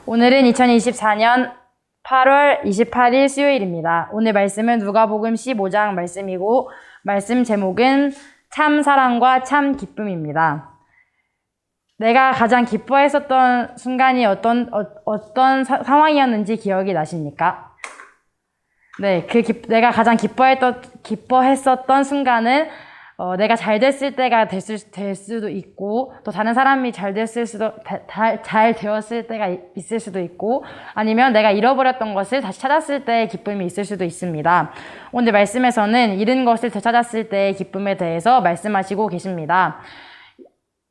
오늘은 2024년 8월 28일 수요일입니다. 오늘 말씀은 누가복음 15장 말씀이고 말씀 제목은 참 사랑과 참 기쁨입니다. 내가 가장 기뻐했었던 순간이 어떤 상황이었는지 기억이 나십니까? 네, 내가 가장 기뻐했었던 순간은 내가 잘 됐을 때가 될 수도 있고, 또 다른 사람이 잘 되었을 때가 있을 수도 있고, 아니면 내가 잃어버렸던 것을 다시 찾았을 때의 기쁨이 있을 수도 있습니다. 오늘 말씀에서는 잃은 것을 되찾았을 때의 기쁨에 대해서 말씀하시고 계십니다.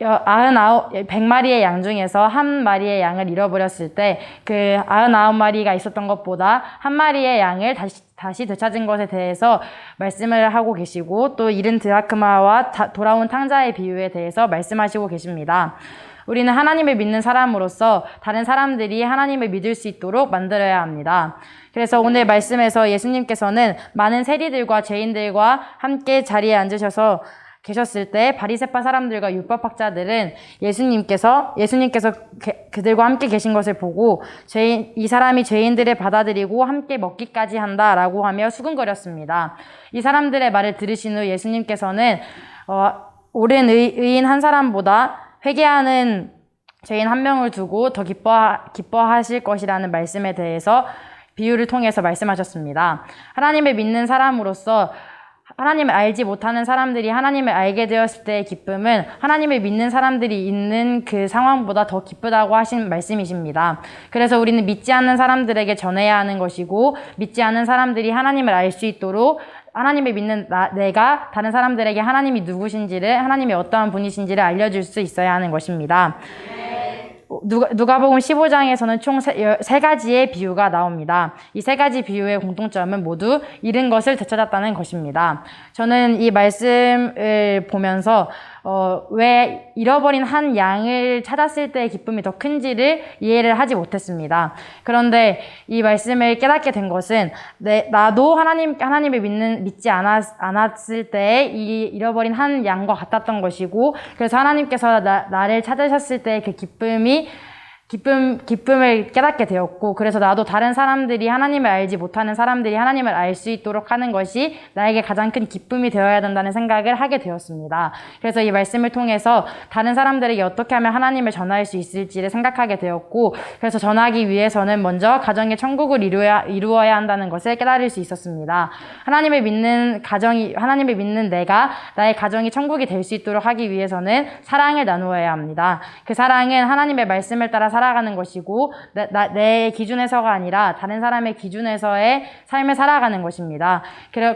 100마리의 양 중에서 한 마리의 양을 잃어버렸을 때 그 99마리가 있었던 것보다 한 마리의 양을 다시 되찾은 것에 대해서 말씀을 하고 계시고, 또 잃은 드라크마와 돌아온 탕자의 비유에 대해서 말씀하시고 계십니다. 우리는 하나님을 믿는 사람으로서 다른 사람들이 하나님을 믿을 수 있도록 만들어야 합니다. 그래서 오늘 말씀에서 예수님께서는 많은 세리들과 죄인들과 함께 자리에 앉으셔서 계셨을 때 바리새파 사람들과 율법학자들은 예수님께서 그들과 함께 계신 것을 보고 이 사람이 죄인들을 받아들이고 함께 먹기까지 한다라고 하며 수근거렸습니다. 이 사람들의 말을 들으신 후 예수님께서는 옳은 의인 한 사람보다 회개하는 죄인 한 명을 두고 더 기뻐하실 것이라는 말씀에 대해서 비유를 통해서 말씀하셨습니다. 하나님을 믿는 사람으로서 하나님을 알지 못하는 사람들이 하나님을 알게 되었을 때의 기쁨은 하나님을 믿는 사람들이 있는 그 상황보다 더 기쁘다고 하신 말씀이십니다. 그래서 우리는 믿지 않는 사람들에게 전해야 하는 것이고, 믿지 않는 사람들이 하나님을 알 수 있도록 하나님을 믿는 내가 다른 사람들에게 하나님이 누구신지를, 하나님이 어떠한 분이신지를 알려줄 수 있어야 하는 것입니다. 누가복음 15장에서는 총 세 가지의 비유가 나옵니다. 이 세 가지 비유의 공통점은 모두 잃은 것을 되찾았다는 것입니다. 저는 이 말씀을 보면서 왜 잃어버린 한 양을 찾았을 때의 기쁨이 더 큰지를 이해를 하지 못했습니다. 그런데 이 말씀을 깨닫게 된 것은 나도 하나님을 믿지 않았을 때 이 잃어버린 한 양과 같았던 것이고, 그래서 하나님께서 나를 찾으셨을 때 그 기쁨을 깨닫게 되었고, 그래서 나도 다른 사람들이 하나님을 알지 못하는 사람들이 하나님을 알 수 있도록 하는 것이 나에게 가장 큰 기쁨이 되어야 된다는 생각을 하게 되었습니다. 그래서 이 말씀을 통해서 다른 사람들에게 어떻게 하면 하나님을 전할 수 있을지를 생각하게 되었고, 그래서 전하기 위해서는 먼저 가정의 천국을 이루어야 한다는 것을 깨달을 수 있었습니다. 하나님을 믿는 내가 나의 가정이 천국이 될 수 있도록 하기 위해서는 사랑을 나누어야 합니다. 그 사랑은 하나님의 말씀을 따라 살아가는 것이고, 내 기준에서가 아니라 다른 사람의 기준에서의 삶을 살아가는 것입니다.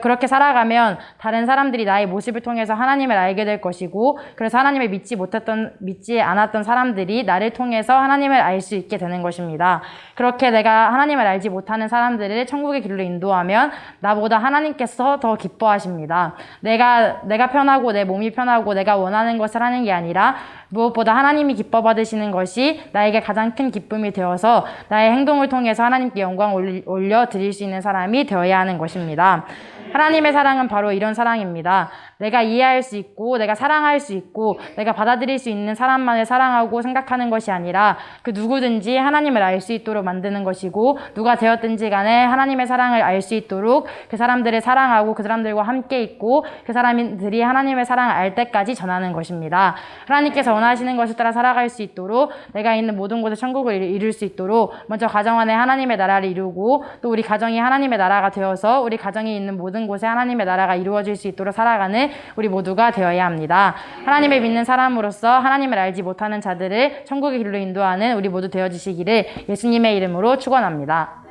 그렇게 살아가면 다른 사람들이 나의 모습을 통해서 하나님을 알게 될 것이고, 그래서 하나님을 믿지 않았던 사람들이 나를 통해서 하나님을 알 수 있게 되는 것입니다. 그렇게 내가 하나님을 알지 못하는 사람들을 천국의 길로 인도하면 나보다 하나님께서 더 기뻐하십니다. 내가 편하고 내 몸이 편하고 내가 원하는 것을 하는 게 아니라 무엇보다 하나님이 기뻐 받으시는 것이 나에게 가장 큰 기쁨이 되어서 나의 행동을 통해서 하나님께 영광을 올려드릴 수 있는 사람이 되어야 하는 것입니다. 하나님의 사랑은 바로 이런 사랑입니다. 내가 이해할 수 있고, 내가 사랑할 수 있고, 내가 받아들일 수 있는 사람만을 사랑하고 생각하는 것이 아니라 그 누구든지 하나님을 알 수 있도록 만드는 것이고, 누가 되었든지 간에 하나님의 사랑을 알 수 있도록 그 사람들을 사랑하고 그 사람들과 함께 있고, 그 사람들이 하나님의 사랑을 알 때까지 전하는 것입니다. 하나님께서 원하시는 것을 따라 살아갈 수 있도록, 내가 있는 모든 곳에 천국을 이룰 수 있도록 먼저 가정 안에 하나님의 나라를 이루고, 또 우리 가정이 하나님의 나라가 되어서 우리 가정이 있는 모든 곳에 하나님의 나라가 이루어질 수 있도록 살아가는 우리 모두가 되어야 합니다. 하나님을 믿는 사람으로서 하나님을 알지 못하는 자들을 천국의 길로 인도하는 우리 모두 되어주시기를 예수님의 이름으로 축원합니다.